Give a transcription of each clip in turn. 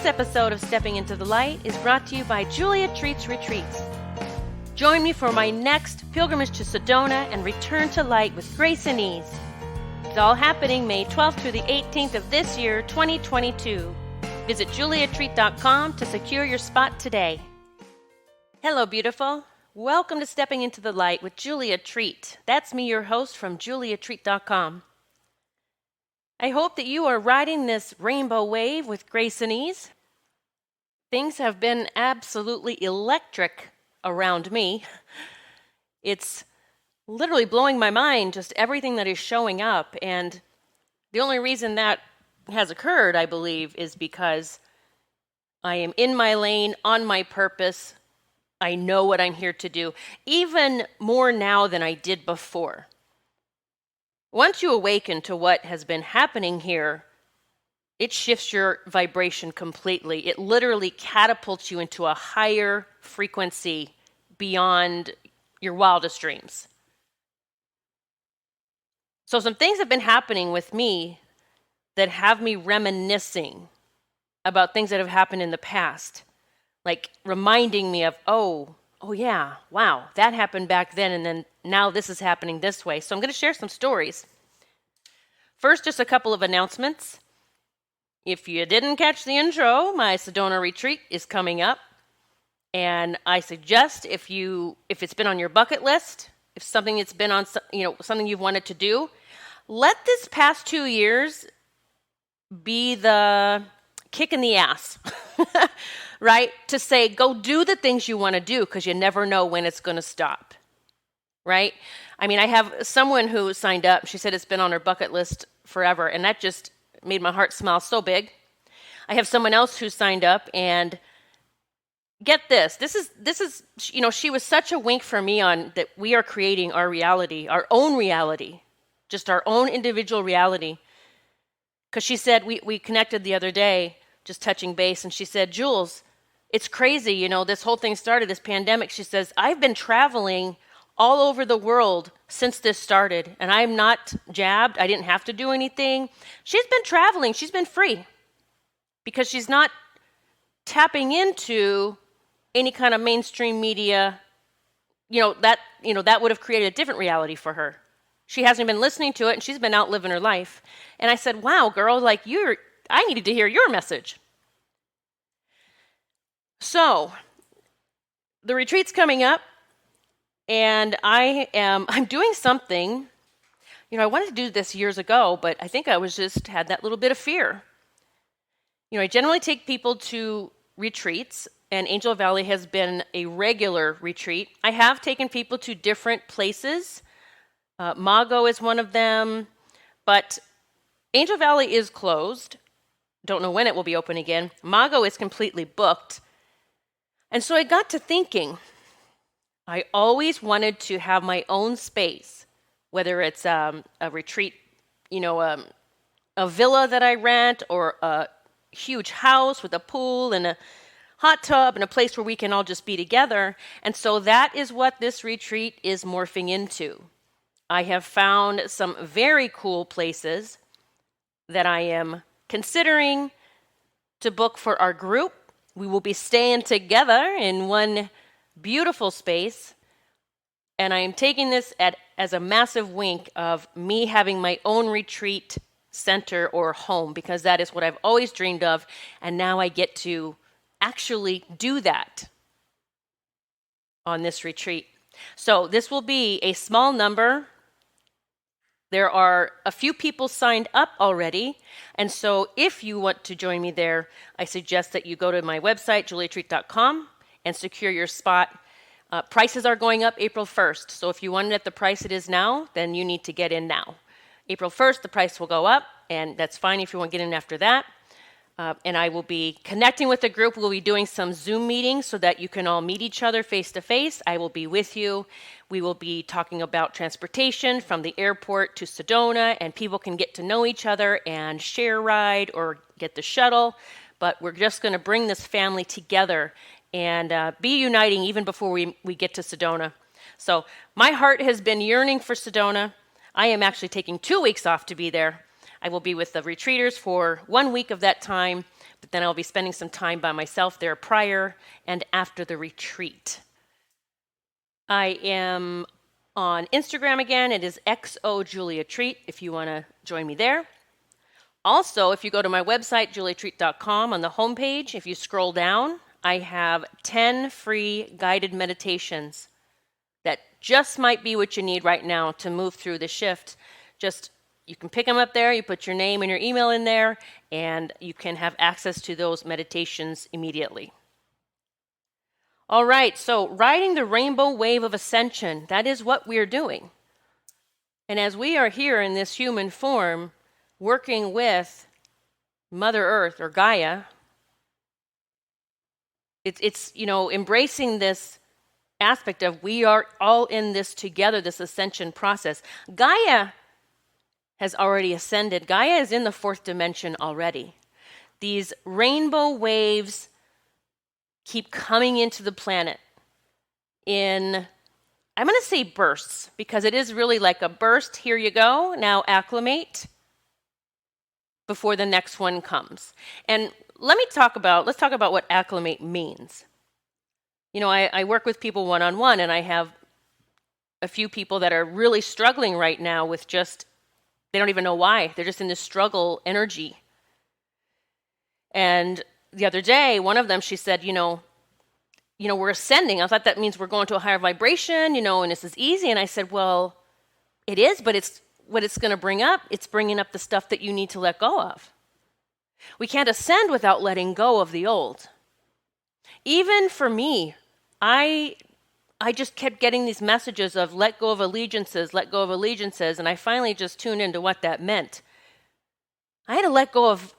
This episode of Stepping into the Light is brought to you by Julia Treats Retreats. Join me for my next pilgrimage to Sedona and return to light with grace and ease. It's all happening May 12th through the 18th of this year, 2022. Visit juliatreat.com to secure your spot today. Hello, beautiful. Welcome to Stepping into the Light with Julia Treat. That's me, your host from juliatreat.com. I hope that you are riding this rainbow wave with grace and ease. Things have been absolutely electric around me. It's literally blowing my mind, just everything that is showing up. And the only reason that has occurred, I believe, is because I am in my lane, on my purpose. I know what I'm here to do, even more now than I did before. Once you awaken to what has been happening here, it shifts your vibration completely. It literally catapults you into a higher frequency beyond your wildest dreams. So some things have been happening with me that have me reminiscing about things that have happened in the past, like reminding me of, oh yeah, wow, that happened back then, and then now this is happening this way. So I'm going to share some stories. First, just a couple of announcements. If you didn't catch the intro, my Sedona retreat is coming up. And I suggest if it's been on your bucket list, if something that's been on, something you've wanted to do, let this past 2 years be the kick in the ass, right? To say, go do the things you want to do because you never know when it's going to stop, right? I mean, I have someone who signed up. She said it's been on her bucket list forever, and that just made my heart smile so big. I have someone else who signed up, and get this. This is, she was such a wink for me on that we are creating our reality, our own reality, just our own individual reality. Because she said, we connected the other day, just touching base, and she said, Jules, it's crazy, this whole thing started, this pandemic. She says, I've been traveling all over the world since this started, and I'm not jabbed. I didn't have to do anything. She's been traveling. She's been free because she's not tapping into any kind of mainstream media. That would have created a different reality for her. She hasn't been listening to it, and she's been out living her life. And I said, wow, girl, I needed to hear your message. So the retreat's coming up, and I'm doing something. I wanted to do this years ago, but I think I had that little bit of fear. I generally take people to retreats, and Angel Valley has been a regular retreat. I have taken people to different places. Mago is one of them, but Angel Valley is closed. Don't know when it will be open again. Mago is completely booked. And so I got to thinking, I always wanted to have my own space, whether it's a retreat, a villa that I rent, or a huge house with a pool and a hot tub and a place where we can all just be together. And so that is what this retreat is morphing into. I have found some very cool places that I am considering to book for our group. We will be staying together in one beautiful space, and I am taking this as a massive wink of me having my own retreat center or home, because that is what I've always dreamed of, and now I get to actually do that on this retreat. So this will be a small number. There are a few people signed up already, and so if you want to join me there, I suggest that you go to my website, juliatreat.com, and secure your spot. Prices are going up April 1st, so if you want it at the price it is now, then you need to get in now. April 1st, the price will go up, and that's fine if you want to get in after that. And I will be connecting with the group. We'll be doing some Zoom meetings so that you can all meet each other face to face. I will be with you. We will be talking about transportation from the airport to Sedona, and people can get to know each other and share a ride or get the shuttle. But we're just going to bring this family together and be uniting even before we get to Sedona. So my heart has been yearning for Sedona. I am actually taking 2 weeks off to be there. I will be with the retreaters for 1 week of that time, But then I'll be spending some time by myself there prior and after the retreat. I am on Instagram again. It is XOJuliaTreat if you want to join me there. Also, if you go to my website, juliatreat.com, on the homepage, if you scroll down, I have 10 free guided meditations that just might be what you need right now to move through the shift. Just, you can pick them up there, you put your name and your email in there, and you can have access to those meditations immediately. All right, so riding the rainbow wave of ascension, that is what we're doing. And as we are here in this human form, working with Mother Earth or Gaia, it's embracing this aspect of we are all in this together, this ascension process. Gaia has already ascended. Gaia is in the fourth dimension already. These rainbow waves keep coming into the planet in, I'm going to say bursts, because it is really like a burst. Here you go. Now acclimate before the next one comes. And let's talk about what acclimate means. I work with people one-on-one, and I have a few people that are really struggling right now with they don't even know why. They're just in this struggle energy. And the other day, one of them, she said, we're ascending. I thought that means we're going to a higher vibration, and this is easy. And I said, well, it is, but what it's going to bring up, it's bringing up the stuff that you need to let go of. We can't ascend without letting go of the old. Even for me, I just kept getting these messages of let go of allegiances, and I finally just tuned into what that meant. I had to let go of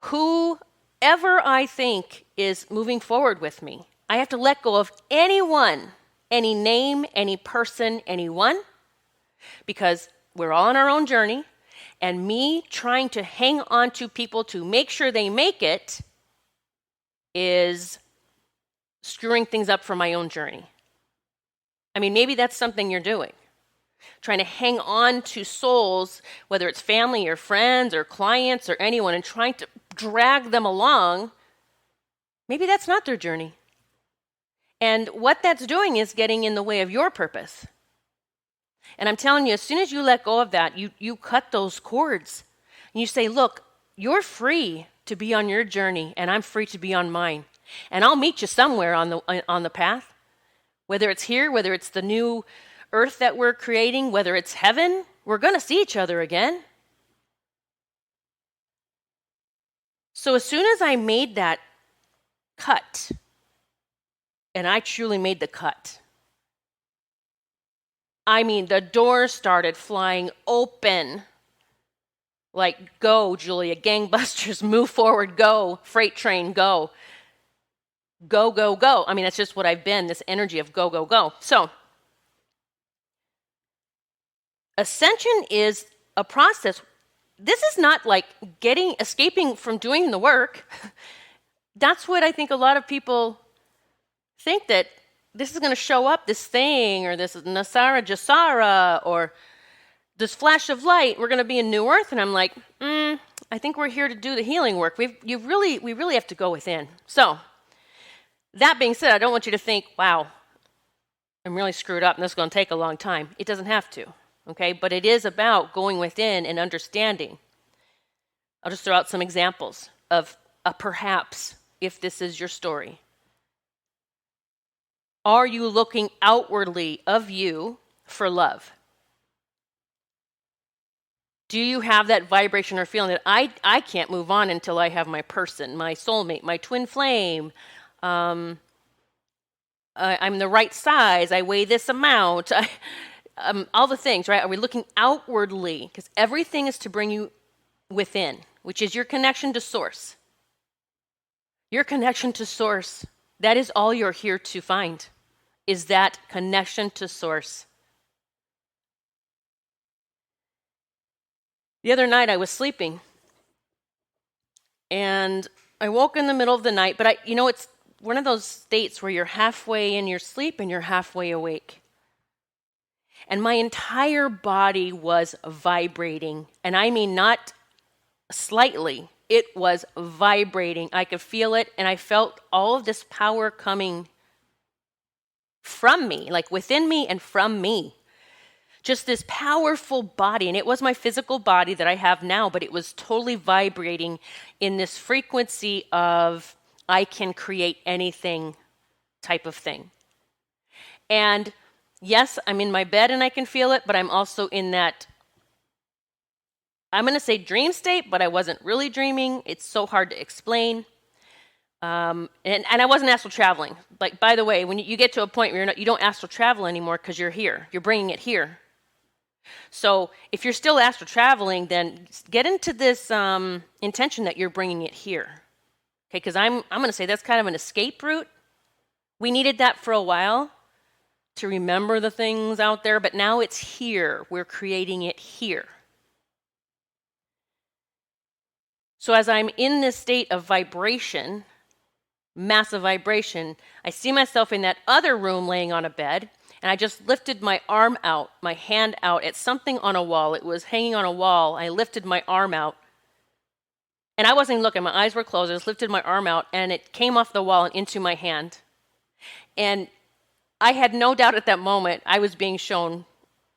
whoever I think is moving forward with me. I have to let go of anyone, any name, any person, anyone, because we're all on our own journey, and me trying to hang on to people to make sure they make it is screwing things up for my own journey. I mean, maybe that's something you're doing. Trying to hang on to souls, whether it's family or friends or clients or anyone, and trying to drag them along. Maybe that's not their journey. And what that's doing is getting in the way of your purpose. And I'm telling you, as soon as you let go of that, you cut those cords. And you say, look, you're free to be on your journey, and I'm free to be on mine. And I'll meet you somewhere on the path. Whether it's here, whether it's the new earth that we're creating, whether it's heaven, we're going to see each other again. So as soon as I made that cut, and I truly made the cut, I mean, the doors started flying open. Like, go, Julia, gangbusters, move forward, go, freight train, go. Go, go, go. I mean, that's just what I've been, this energy of go, go, go. So, ascension is a process. This is not like escaping from doing the work. That's what I think a lot of people think, that this is going to show up, this thing, or this Nasara Jasara, or this flash of light, we're going to be in New Earth. And I'm like, I think we're here to do the healing work. We really have to go within. So, that being said, I don't want you to think, wow, I'm really screwed up and this is going to take a long time. It doesn't have to, okay? But it is about going within and understanding. I'll just throw out some examples of a perhaps, if this is your story. Are you looking outwardly of you for love? Do you have that vibration or feeling that I can't move on until I have my person, my soulmate, my twin flame? I'm the right size. I weigh this amount. All the things, right? Are we looking outwardly? Because everything is to bring you within, which is your connection to source. Your connection to source. That is all you're here to find, is that connection to source. The other night I was sleeping, and I woke in the middle of the night, but it's one of those states where you're halfway in your sleep and you're halfway awake. And my entire body was vibrating, and I mean not slightly, it was vibrating. I could feel it, and I felt all of this power coming from me, like within me and from me. Just this powerful body, and it was my physical body that I have now, but it was totally vibrating in this frequency of I can create anything type of thing. And yes, I'm in my bed and I can feel it, but I'm also in that, I'm going to say dream state, but I wasn't really dreaming. It's so hard to explain. And I wasn't astral traveling. Like, by the way, when you get to a point where you don't astral travel anymore because you're here. You're bringing it here. So if you're still astral traveling, then get into this intention that you're bringing it here. Okay, because I'm going to say that's kind of an escape route. We needed that for a while to remember the things out there, but now it's here. We're creating it here. So as I'm in this state of vibration, massive vibration, I see myself in that other room laying on a bed, and I just lifted my arm out, my hand out at something on a wall. It was hanging on a wall. I lifted my arm out, and I wasn't even looking. My eyes were closed. I just lifted my arm out, and it came off the wall and into my hand. And I had no doubt at that moment I was being shown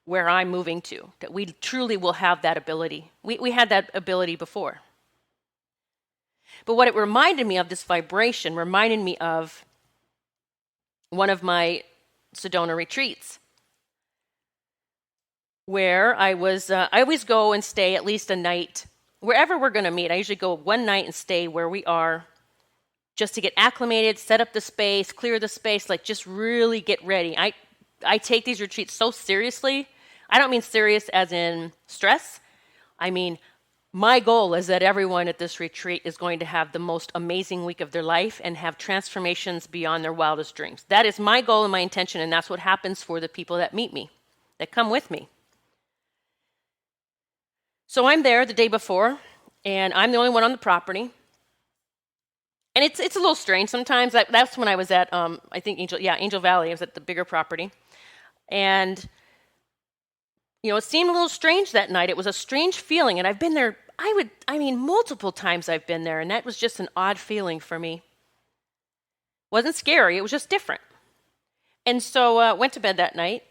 where I'm moving to, that we truly will have that ability. We had that ability before. But what it reminded me of, this vibration, reminded me of one of my Sedona retreats, where I always go and stay at least a night, wherever we're going to meet. I usually go one night and stay where we are, just to get acclimated, set up the space, clear the space, like just really get ready. I take these retreats so seriously. I don't mean serious as in stress. I mean, my goal is that everyone at this retreat is going to have the most amazing week of their life and have transformations beyond their wildest dreams. That is my goal and my intention, and that's what happens for the people that meet me, that come with me. So I'm there the day before, and I'm the only one on the property. And it's a little strange sometimes. That's when I was at, I think, Angel Valley. I was at the bigger property. And, it seemed a little strange that night. It was a strange feeling. And I've been there, multiple times I've been there. And that was just an odd feeling for me. It wasn't scary. It was just different. And so went to bed that night.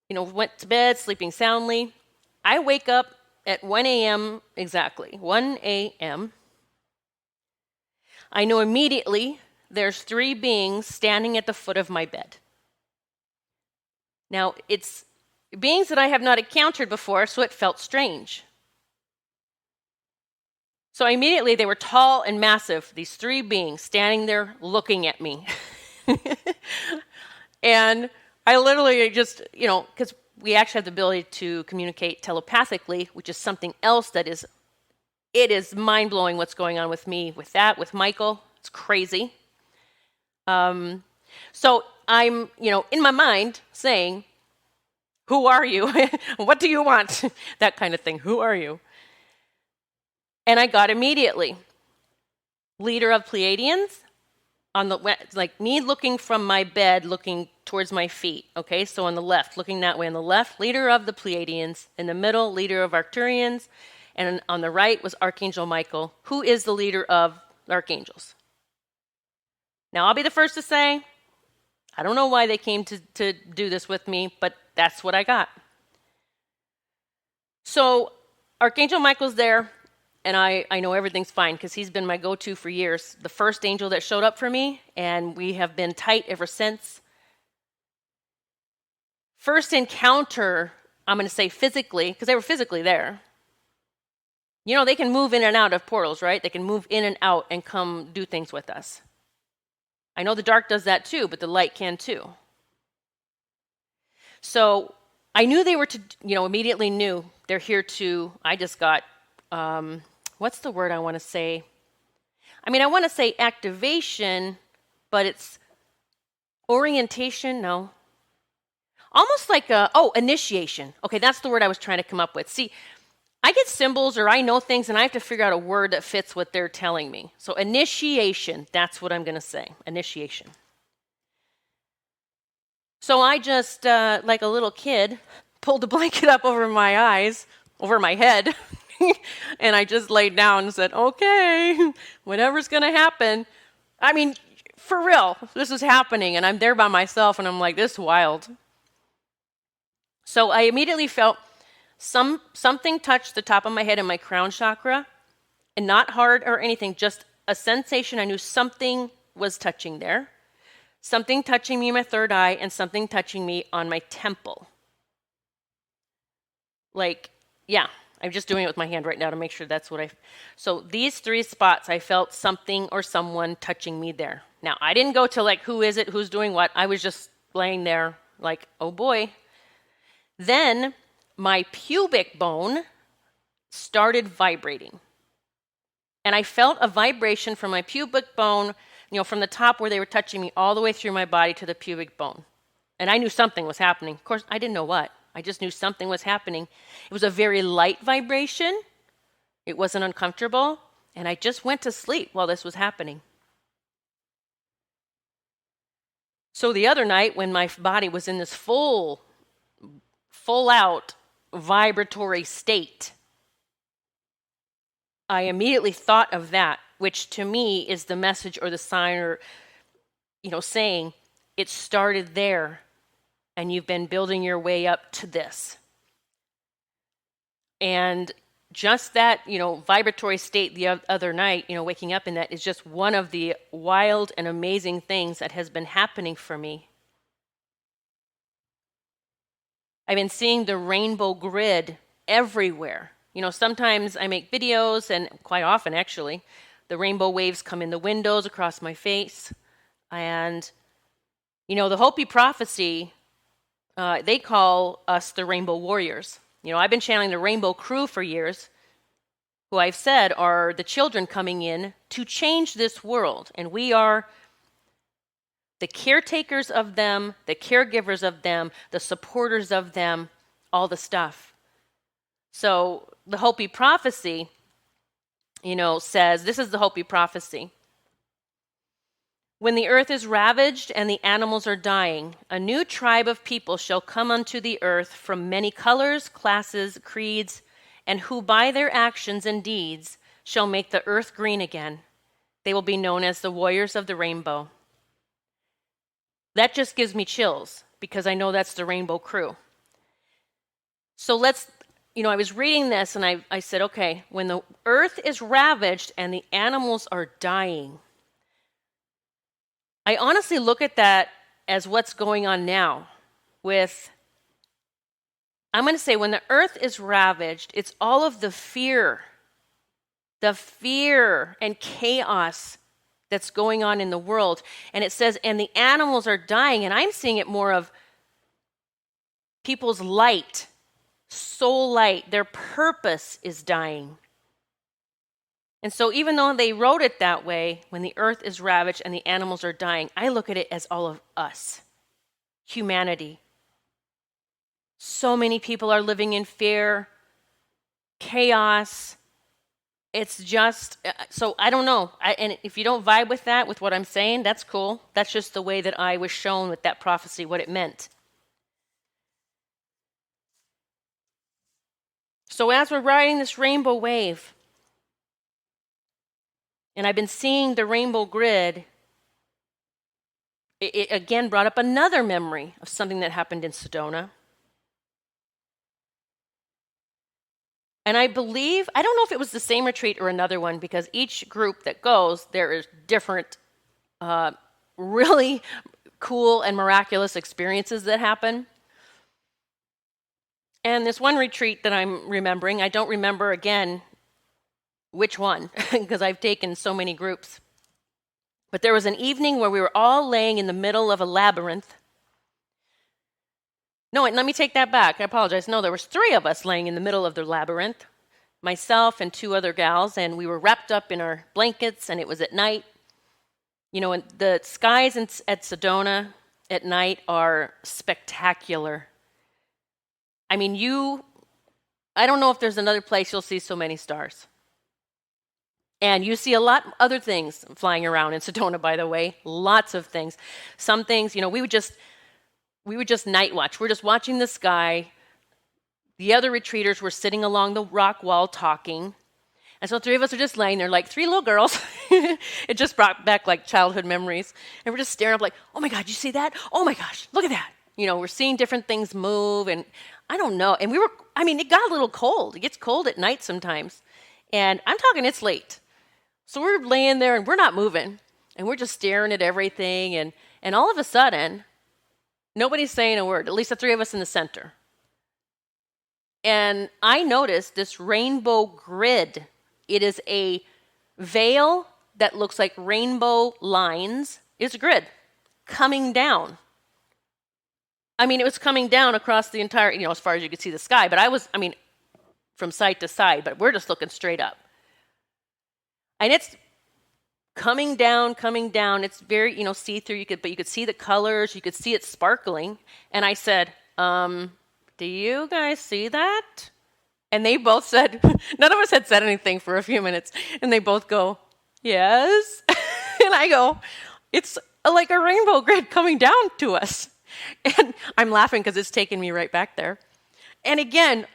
Went to bed, sleeping soundly. I wake up at 1 a.m. exactly, 1 a.m. I know immediately there's 3 beings standing at the foot of my bed. Now, it's beings that I have not encountered before, so it felt strange. So immediately they were tall and massive, these 3 beings standing there looking at me. And I literally just, because we actually have the ability to communicate telepathically, which is something else that is, it is mind-blowing what's going on with me, with Michael. It's crazy. So I'm, in my mind saying, who are you? What do you want? That kind of thing. Who are you? And I got immediately, leader of Pleiadians, like me looking from my bed, looking towards my feet. Okay, so on the left, looking that way on the left, leader of the Pleiadians. In the middle, leader of Arcturians. And on the right was Archangel Michael, who is the leader of the archangels. Now, I'll be the first to say, I don't know why they came to do this with me, but that's what I got. So Archangel Michael's there, and I know everything's fine because he's been my go-to for years. The first angel that showed up for me, and we have been tight ever since. First encounter, I'm going to say physically, because they were physically there. They can move in and out of portals, right? They can move in and out and come do things with us. I know the dark does that too, but the light can too. So I knew they were immediately knew they're here to, I just got, what's the word I want to say? I want to say activation, but it's orientation, no. Almost like initiation. Okay, that's the word I was trying to come up with. See, I get symbols or I know things and I have to figure out a word that fits what they're telling me. So initiation, that's what I'm going to say, initiation. So I just, like a little kid, pulled the blanket up over my eyes, over my head, And I just laid down and said, okay, whatever's going to happen. I mean, for real, this is happening. And I'm there by myself and I'm like, this is wild. So I immediately felt something touched the top of my head in my crown chakra, and not hard or anything, just a sensation. I knew something was touching there. Something touching me in my third eye and something touching me on my temple. Like, yeah, I'm just doing it with my hand right now to make sure that's what so these 3 spots, I felt something or someone touching me there. Now, I didn't go to like, who is it, who's doing what? I was just laying there like, oh boy. Then my pubic bone started vibrating. And I felt a vibration from my pubic bone, from the top where they were touching me all the way through my body to the pubic bone. And I knew something was happening. Of course, I didn't know what. I just knew something was happening. It was a very light vibration. It wasn't uncomfortable. And I just went to sleep while this was happening. So the other night when my body was in this full out vibratory state, I immediately thought of that, which to me is the message or the sign or, saying it started there and you've been building your way up to this. And just that, vibratory state the other night, waking up in that is just one of the wild and amazing things that has been happening for me. I've been seeing the rainbow grid everywhere. Sometimes I make videos, and quite often, actually, the rainbow waves come in the windows across my face. And, the Hopi Prophecy, they call us the Rainbow Warriors. I've been channeling the Rainbow Crew for years, who I've said are the children coming in to change this world. And we are the caretakers of them, the caregivers of them, the supporters of them, all the stuff. So the Hopi Prophecy, says, this is the Hopi Prophecy. When the earth is ravaged and the animals are dying, a new tribe of people shall come unto the earth from many colors, classes, creeds, and who by their actions and deeds shall make the earth green again. They will be known as the warriors of the rainbow. That just gives me chills because I know that's the Rainbow Crew. So I was reading this and I said, okay, when the earth is ravaged and the animals are dying, I honestly look at that as what's going on now I'm going to say when the earth is ravaged, it's all of the fear and chaos that's going on in the world. And it says, and the animals are dying, and I'm seeing it more of people's light, soul light, their purpose is dying. And so even though they wrote it that way, when the earth is ravaged and the animals are dying, I look at it as all of us, humanity. So many people are living in fear, chaos. It's just, so I don't know. And if you don't vibe with that, with what I'm saying, that's cool. That's just the way that I was shown with that prophecy, what it meant. So as we're riding this rainbow wave, and I've been seeing the rainbow grid, it again brought up another memory of something that happened in Sedona. And I believe, I don't know if it was the same retreat or another one, because each group that goes, there is different, really cool and miraculous experiences that happen. And this one retreat that I'm remembering, I don't remember again which one, because I've taken so many groups. But there was an evening where we were all laying in the middle of a labyrinth. No, let me take that back. I apologize. No, there was 3 of us laying in the middle of the labyrinth, myself and 2 other gals, and we were wrapped up in our blankets, and it was at night. And the skies at Sedona at night are spectacular. I mean, I don't know if there's another place you'll see so many stars. And you see a lot of other things flying around in Sedona, by the way, lots of things. Some things, we would just night watch. We're just watching the sky, The other retreaters were sitting along the rock wall talking. And so 3 of us are just laying there like 3 little girls. It just brought back like childhood memories. And we're just staring up like, oh my God, you see that? Oh my gosh, look at that. We're seeing different things move, and I don't know. And it got a little cold. It gets cold at night sometimes. And I'm talking it's late. So we're laying there and we're not moving. And we're just staring at everything. And all of a sudden, nobody's saying a word, at least the 3 of us in the center. And I noticed this rainbow grid. It is a veil that looks like rainbow lines. It's a grid coming down. It was coming down across the entire, as far as you could see the sky. But from side to side, but we're just looking straight up. And it's coming down. It's very, see-through. But you could see the colors. You could see it sparkling. And I said, do you guys see that? And they both said, none of us had said anything for a few minutes. And they both go, yes. And I go, it's like a rainbow grid coming down to us. And I'm laughing because it's taking me right back there. And again,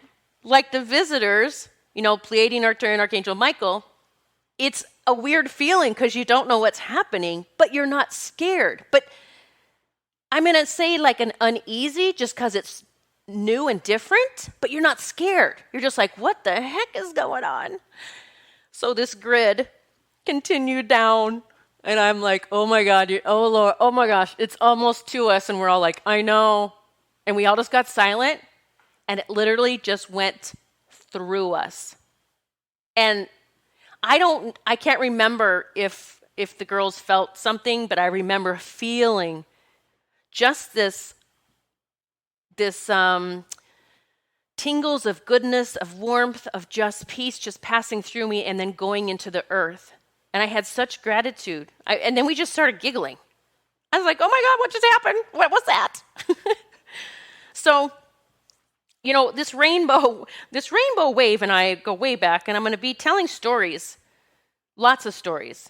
like the visitors, Pleiadian Archangel Michael, it's a weird feeling because you don't know what's happening, but you're not scared. But I'm going to say like an uneasy just because it's new and different, but you're not scared. You're just like, what the heck is going on? So this grid continued down, and I'm like, oh my God, oh Lord, oh my gosh, it's almost to us. And we're all like, I know. And we all just got silent, and it literally just went through us. And I can't remember if the girls felt something, but I remember feeling just this tingles of goodness, of warmth, of just peace just passing through me and then going into the earth. And I had such gratitude. And then we just started giggling. I was like, oh my God, what just happened? What was that? So, this rainbow wave, and I go way back, and I'm going to be telling stories, lots of stories,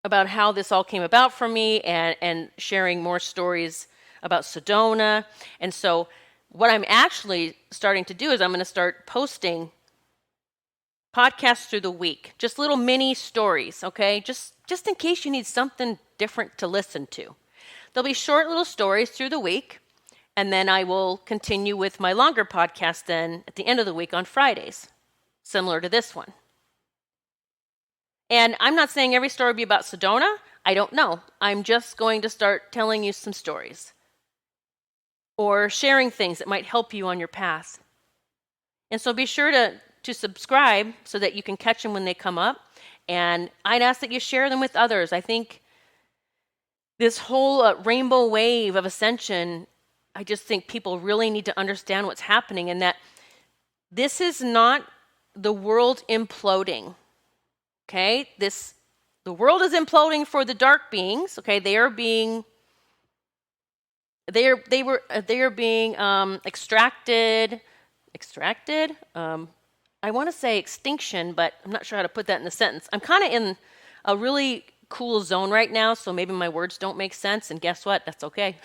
about how this all came about for me and sharing more stories about Sedona. And so what I'm actually starting to do is I'm going to start posting podcasts through the week, just little mini stories, okay? Just in case you need something different to listen to. There'll be short little stories through the week, and then I will continue with my longer podcast then at the end of the week on Fridays, similar to this one. And I'm not saying every story will be about Sedona. I don't know. I'm just going to start telling you some stories or sharing things that might help you on your path. And so be sure to subscribe so that you can catch them when they come up. And I'd ask that you share them with others. I think this whole rainbow wave of ascension, I just think people really need to understand what's happening, and that this is not the world imploding. Okay? The world is imploding for the dark beings. Okay? They are being extracted. I want to say extinction, but I'm not sure how to put that in a sentence. I'm kind of in a really cool zone right now, so maybe my words don't make sense, and guess what? That's okay.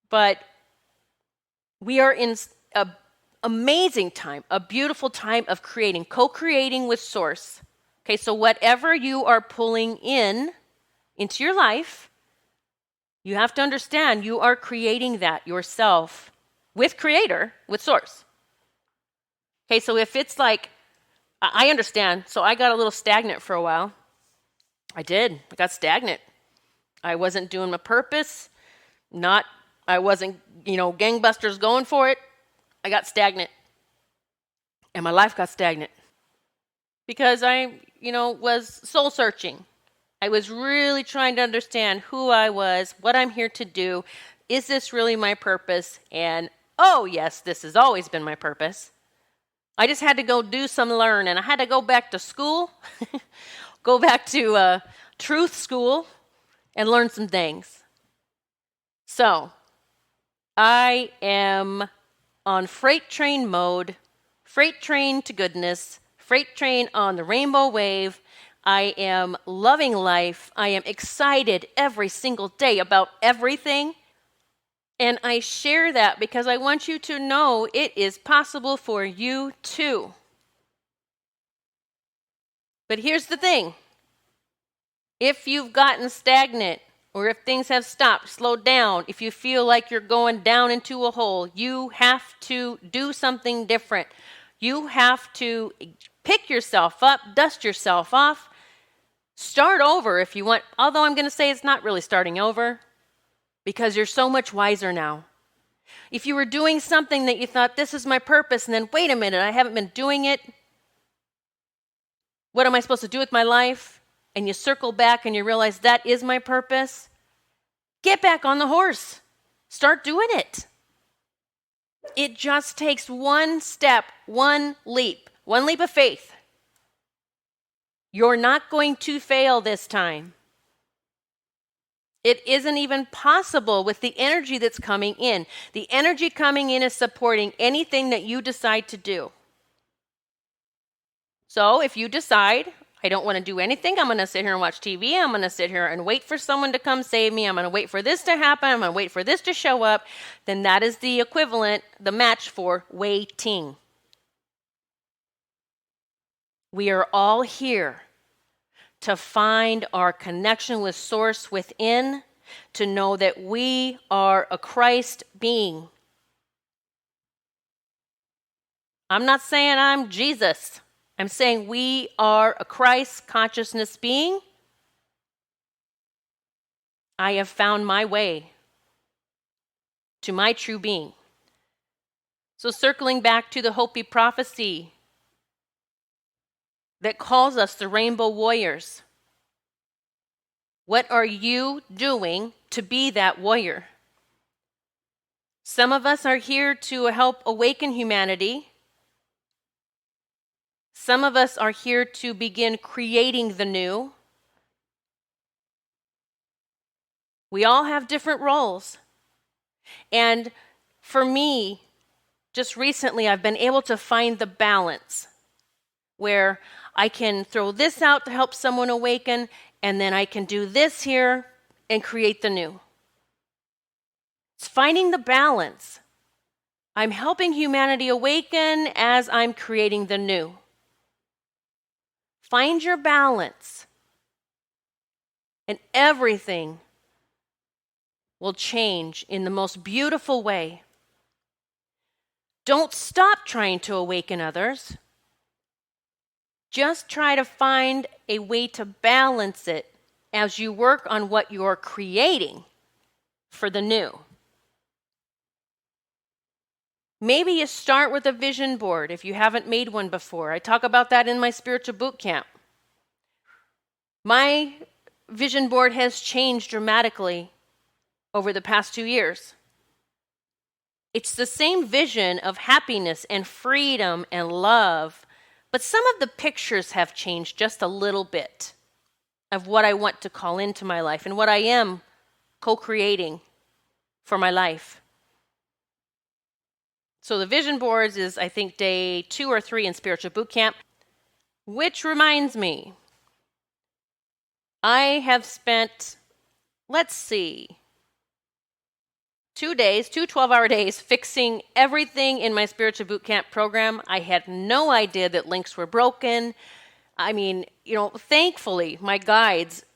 But we are in an amazing time, a beautiful time of creating, co-creating with Source. Okay, so whatever you are pulling into your life, you have to understand you are creating that yourself with Creator, with Source. Okay, so if it's like, I understand. So I got a little stagnant for a while. I got stagnant. I wasn't doing my purpose. I wasn't, gangbusters going for it. I got stagnant. And my life got stagnant. Because I, was soul searching. I was really trying to understand who I was, what I'm here to do. Is this really my purpose? And, oh yes, this has always been my purpose. I just had to go do some learn, and I had to go back to school, go back to truth school, and learn some things. So, I am on freight train mode, freight train to goodness, freight train on the rainbow wave. I am loving life. I am excited every single day about everything. And I share that because I want you to know it is possible for you too. But here's the thing. If you've gotten stagnant, or if things have stopped, slowed down, if you feel like you're going down into a hole, you have to do something different. You have to pick yourself up, dust yourself off, start over if you want. Although I'm going to say it's not really starting over, because you're so much wiser now. If you were doing something that you thought, this is my purpose, and then wait a minute, I haven't been doing it. What am I supposed to do with my life? And you circle back and you realize that is my purpose. Get back on the horse. Start doing it. It just takes one step, one leap of faith. You're not going to fail this time. It isn't even possible with the energy that's coming in. The energy coming in is supporting anything that you decide to do. So if you decide, I don't want to do anything, I'm going to sit here and watch TV, I'm going to sit here and wait for someone to come save me, I'm going to wait for this to happen, I'm going to wait for this to show up, then that is the equivalent, the match for waiting. We are all here to find our connection with Source within, to know that we are a Christ being. I'm not saying I'm Jesus. I'm saying we are a Christ consciousness being. I have found my way to my true being. So circling back to the Hopi Prophecy that calls us the Rainbow Warriors. What are you doing to be that warrior? Some of us are here to help awaken humanity. Some of us are here to begin creating the new. We all have different roles. And for me, just recently, I've been able to find the balance where I can throw this out to help someone awaken, and then I can do this here and create the new. It's finding the balance. I'm helping humanity awaken as I'm creating the new. Find your balance, and everything will change in the most beautiful way. Don't stop trying to awaken others. Just try to find a way to balance it as you work on what you're creating for the new. Maybe you start with a vision board if you haven't made one before. I talk about that in my spiritual bootcamp. My vision board has changed dramatically over the past 2 years. It's the same vision of happiness and freedom and love, but some of the pictures have changed just a little bit of what I want to call into my life and what I am co-creating for my life. So the vision boards is, I think, day 2 or 3 in spiritual bootcamp, which reminds me, I have spent, 2 days, 2 12-hour days fixing everything in my spiritual bootcamp program. I had no idea that links were broken. I mean, thankfully, my guides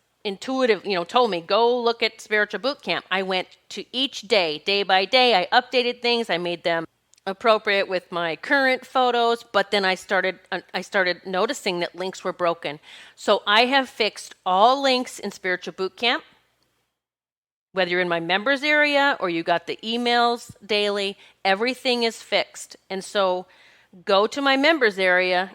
told me, go look at spiritual bootcamp. I went to each day by day. I updated things. I made them appropriate with my current photos, but then I started noticing that links were broken. So I have fixed all links in spiritual bootcamp. Whether you're in my members area or you got the emails daily, everything is fixed. And so go to my members area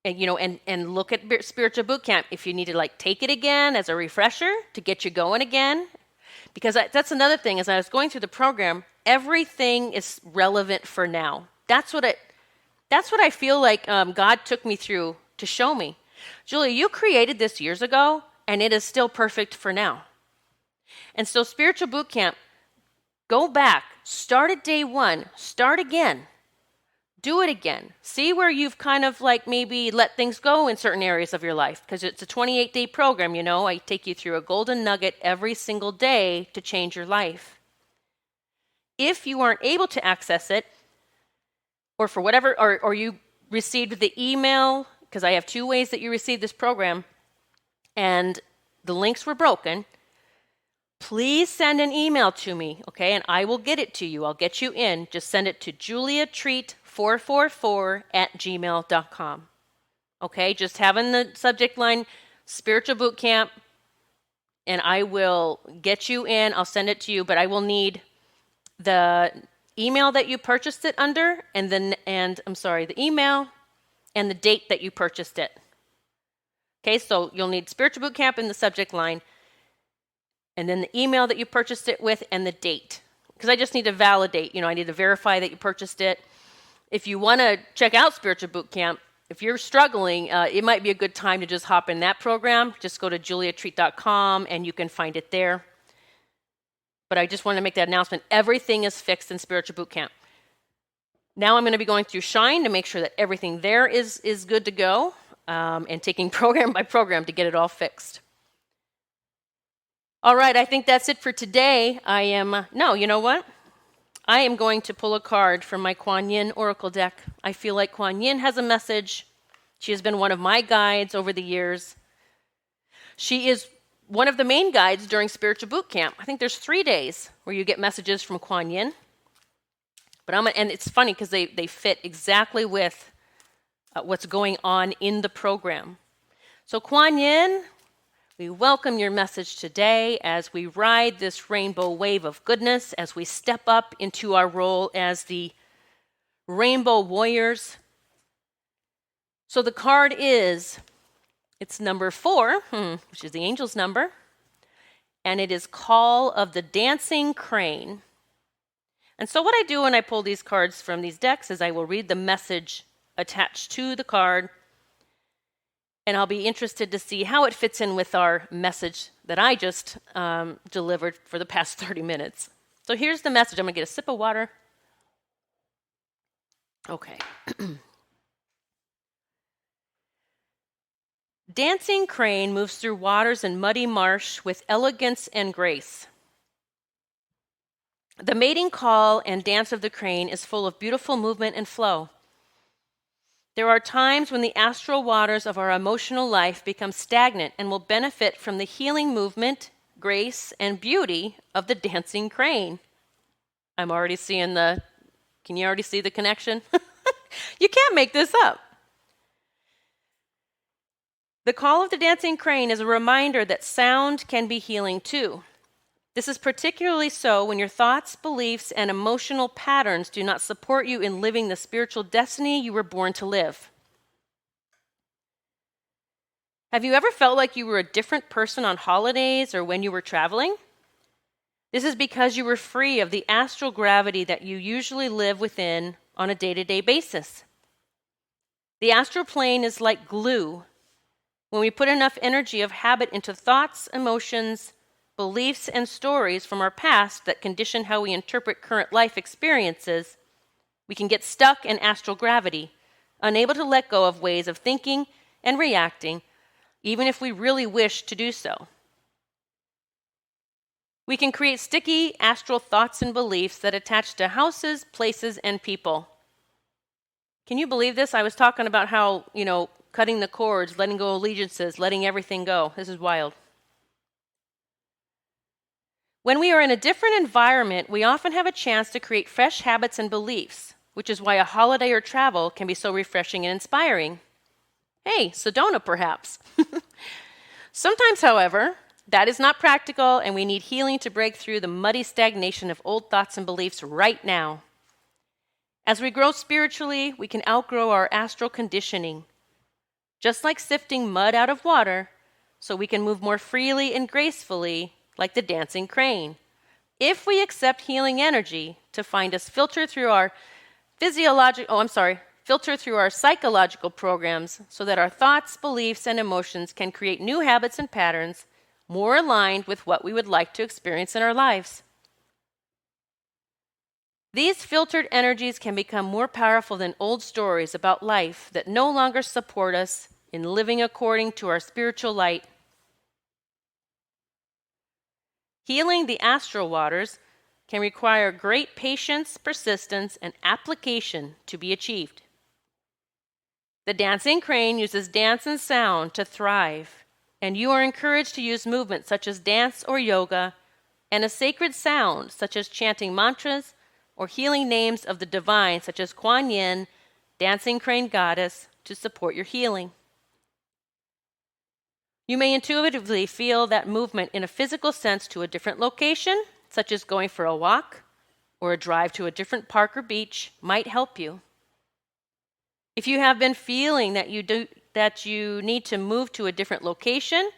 and look at spiritual bootcamp if you need to take it again as a refresher to get you going again. Because that's another thing. As I was going through the program, everything is relevant for now. That's what I feel like God took me through to show me. Julia, you created this years ago, and it is still perfect for now. And so spiritual bootcamp, go back, start at day 1, start again, do it again. See where you've kind of maybe let things go in certain areas of your life, because it's a 28-day program, I take you through a golden nugget every single day to change your life. If you aren't able to access it, or for whatever, or you received the email, because I have 2 ways that you received this program, and the links were broken, please send an email to me, okay? And I will get it to you. I'll get you in. Just send it to juliatreat444@gmail.com. Okay? Just have in the subject line Spiritual Bootcamp, and I will get you in. I'll send it to you, but I will need the email that you purchased it under, the email and the date that you purchased it. Okay, so you'll need Spiritual Bootcamp in the subject line, and then the email that you purchased it with and the date. Because I just need to validate, I need to verify that you purchased it. If you want to check out Spiritual Bootcamp, if you're struggling, it might be a good time to just hop in that program. Just go to juliatreat.com and you can find it there. But I just want to make that announcement. Everything is fixed in Spiritual Bootcamp. Now I'm going to be going through Shine to make sure that everything there is good to go, and taking program by program to get it all fixed. All right, I think that's it for today. You know what? I am going to pull a card from my Kuan Yin Oracle deck. I feel like Kuan Yin has a message. She has been one of my guides over the years. She is one of the main guides during Spiritual Bootcamp. I think there's 3 days where you get messages from Kuan Yin. And it's funny because they fit exactly with what's going on in the program. So Kuan Yin, we welcome your message today as we ride this rainbow wave of goodness, as we step up into our role as the rainbow warriors. So the card it's number 4, which is the angel's number, and it is Call of the Dancing Crane. And so what I do when I pull these cards from these decks is I will read the message attached to the card, and I'll be interested to see how it fits in with our message that I just delivered for the past 30 minutes. So here's the message. I'm going to get a sip of water. Okay. Dancing crane moves through waters and muddy marsh with elegance and grace. The mating call and dance of the crane is full of beautiful movement and flow. There are times when the astral waters of our emotional life become stagnant and will benefit from the healing movement, grace, and beauty of the dancing crane. I'm already seeing can you already see the connection? You can't make this up. The call of the dancing crane is a reminder that sound can be healing too. This is particularly so when your thoughts, beliefs, and emotional patterns do not support you in living the spiritual destiny you were born to live. Have you ever felt like you were a different person on holidays or when you were traveling? This is because you were free of the astral gravity that you usually live within on a day-to-day basis. The astral plane is like glue. When we put enough energy of habit into thoughts, emotions, beliefs, and stories from our past that condition how we interpret current life experiences, we can get stuck in astral gravity, unable to let go of ways of thinking and reacting, even if we really wish to do so. We can create sticky astral thoughts and beliefs that attach to houses, places, and people. Can you believe this? I was talking about how, cutting the cords, letting go of allegiances, letting everything go. This is wild. When we are in a different environment, we often have a chance to create fresh habits and beliefs, which is why a holiday or travel can be so refreshing and inspiring. Hey, Sedona, perhaps. Sometimes, however, that is not practical, and we need healing to break through the muddy stagnation of old thoughts and beliefs right now. As we grow spiritually, we can outgrow our astral conditioning. Just like sifting mud out of water, so we can move more freely and gracefully like the dancing crane. If we accept healing energy to find us filter through our psychological programs so that our thoughts, beliefs, and emotions can create new habits and patterns more aligned with what we would like to experience in our lives. These filtered energies can become more powerful than old stories about life that no longer support us in living according to our spiritual light. Healing the astral waters can require great patience, persistence, and application to be achieved. The dancing crane uses dance and sound to thrive, and you are encouraged to use movements such as dance or yoga and a sacred sound such as chanting mantras or healing names of the divine such as Kuan Yin, dancing crane goddess, to support your healing. You may intuitively feel that movement in a physical sense to a different location, such as going for a walk or a drive to a different park or beach, might help you. If you have been feeling that you need to move to a different location,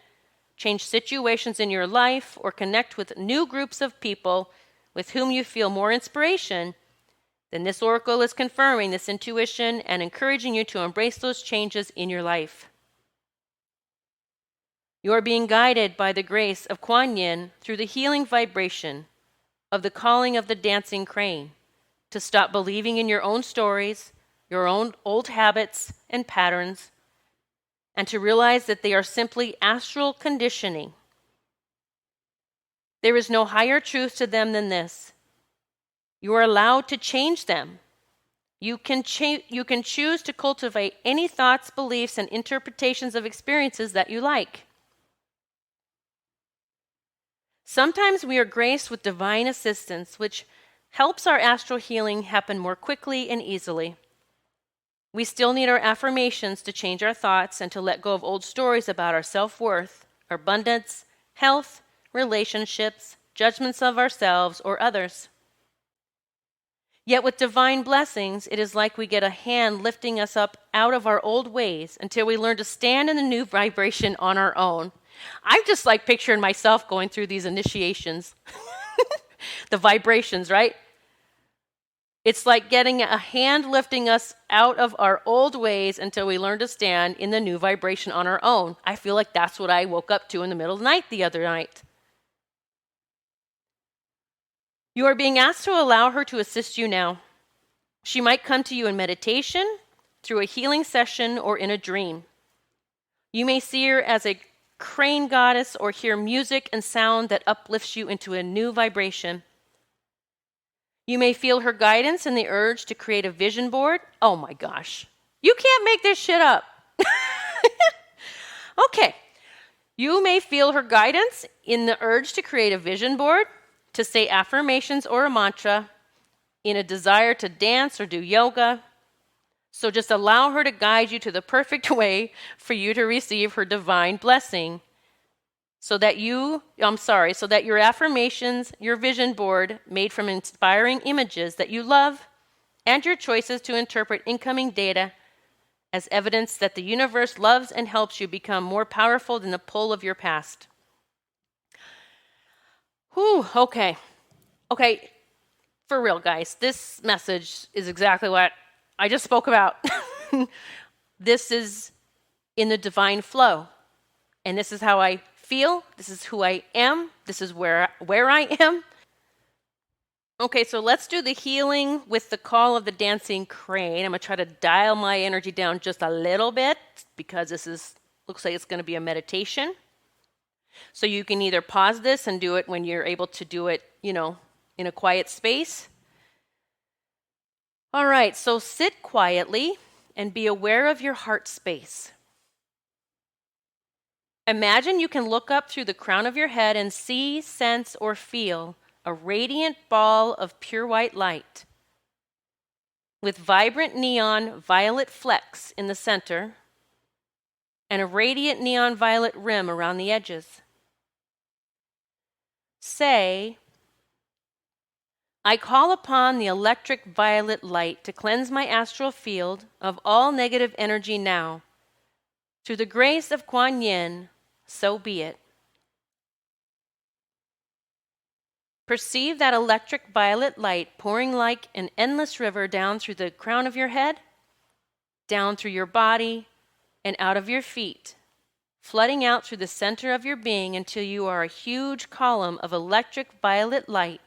change situations in your life, or connect with new groups of people with whom you feel more inspiration, then this oracle is confirming this intuition and encouraging you to embrace those changes in your life. You are being guided by the grace of Kuan Yin through the healing vibration of the calling of the dancing crane to stop believing in your own stories, your own old habits and patterns, and to realize that they are simply astral conditioning. There is no higher truth to them than this. You are allowed to change them. You can choose to cultivate any thoughts, beliefs, and interpretations of experiences that you like. Sometimes we are graced with divine assistance, which helps our astral healing happen more quickly and easily. We still need our affirmations to change our thoughts and to let go of old stories about our self-worth, our abundance, health, relationships, judgments of ourselves or others. Yet with divine blessings, it is like we get a hand lifting us up out of our old ways until we learn to stand in the new vibration on our own. I'm just like picturing myself going through these initiations. The vibrations, right? It's like getting a hand lifting us out of our old ways until we learn to stand in the new vibration on our own. I feel like that's what I woke up to in the middle of the night the other night. You are being asked to allow her to assist you now. She might come to you in meditation, through a healing session, or in a dream. You may see her as a crane goddess or hear music and sound that uplifts you into a new vibration. You may feel her guidance and the urge to create a vision board. Oh my gosh. You can't make this shit up. Okay. You may feel her guidance in the urge to create a vision board, to say affirmations or a mantra, in a desire to dance or do yoga. So just allow her to guide you to the perfect way for you to receive her divine blessing. So that your affirmations, your vision board made from inspiring images that you love, and your choices to interpret incoming data as evidence that the universe loves and helps you become more powerful than the pull of your past. Whew, okay. Okay, for real, guys, this message is exactly what I just spoke about. This is in the divine flow. And this is how I feel. This is who I am. This is where I am. Okay, so let's do the healing with the call of the dancing crane. I'm going to try to dial my energy down just a little bit because looks like it's going to be a meditation. So you can either pause this and do it when you're able to do it, in a quiet space. All right, so sit quietly and be aware of your heart space. Imagine you can look up through the crown of your head and see, sense, or feel a radiant ball of pure white light with vibrant neon violet flecks in the center and a radiant neon violet rim around the edges. Say, I call upon the electric violet light to cleanse my astral field of all negative energy now. Through the grace of Kuan Yin, so be it. Perceive that electric violet light pouring like an endless river down through the crown of your head, down through your body, and out of your feet, flooding out through the center of your being until you are a huge column of electric violet light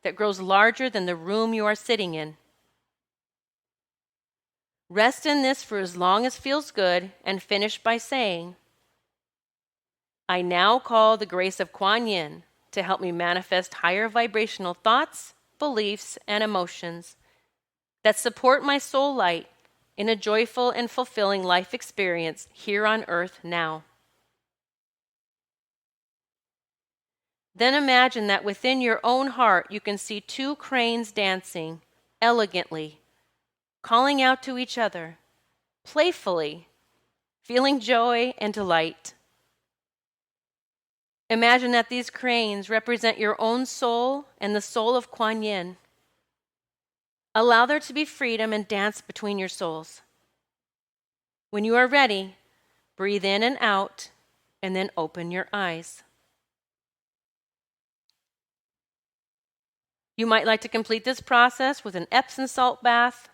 that grows larger than the room you are sitting in. Rest in this for as long as feels good and finish by saying, I now call the grace of Kuan Yin, to help me manifest higher vibrational thoughts, beliefs, and emotions that support my soul light in a joyful and fulfilling life experience here on earth now. Then imagine that within your own heart you can see two cranes dancing elegantly, calling out to each other, playfully, feeling joy and delight. Imagine that these cranes represent your own soul and the soul of Kuan Yin. Allow there to be freedom and dance between your souls. When you are ready, breathe in and out, and then open your eyes. You might like to complete this process with an Epsom salt bath,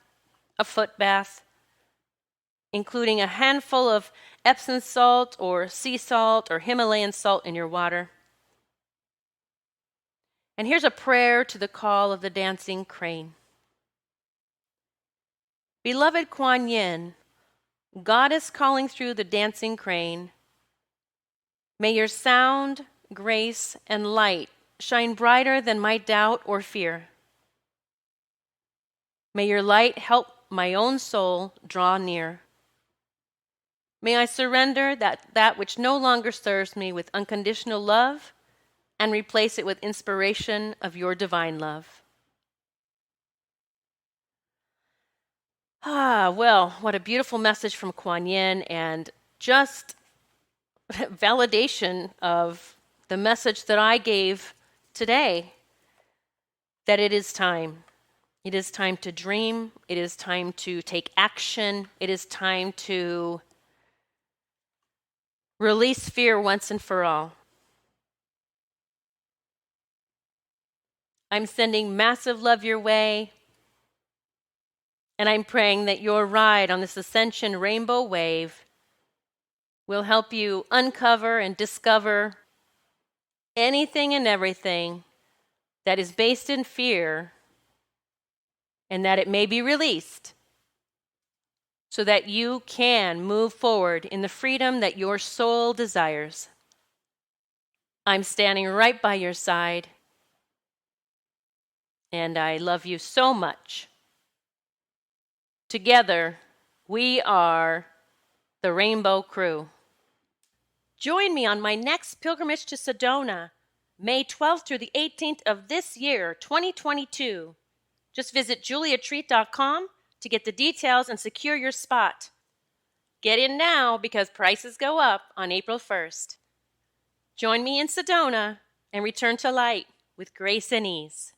a foot bath, including a handful of Epsom salt or sea salt or Himalayan salt in your water. And here's a prayer to the call of the dancing crane. Beloved Kuan Yin, Goddess calling through the dancing crane, may your sound, grace, and light shine brighter than my doubt or fear. May your light help my own soul draw near. May I surrender that which no longer serves me with unconditional love and replace it with inspiration of your divine love. Well, what a beautiful message from Kuan Yin, and just validation of the message that I gave today, that it is time. It is time to dream. It is time to take action. It is time to release fear once and for all. I'm sending massive love your way, and I'm praying that your ride on this Ascension rainbow wave will help you uncover and discover anything and everything that is based in fear, and that it may be released so that you can move forward in the freedom that your soul desires. I'm standing right by your side, and I love you so much. Together, we are the Rainbow Crew. Join me on my next pilgrimage to Sedona, May 12th through the 18th of this year, 2022. Just visit juliatreat.com to get the details and secure your spot. Get in now because prices go up on April 1st. Join me in Sedona and return to light with grace and ease.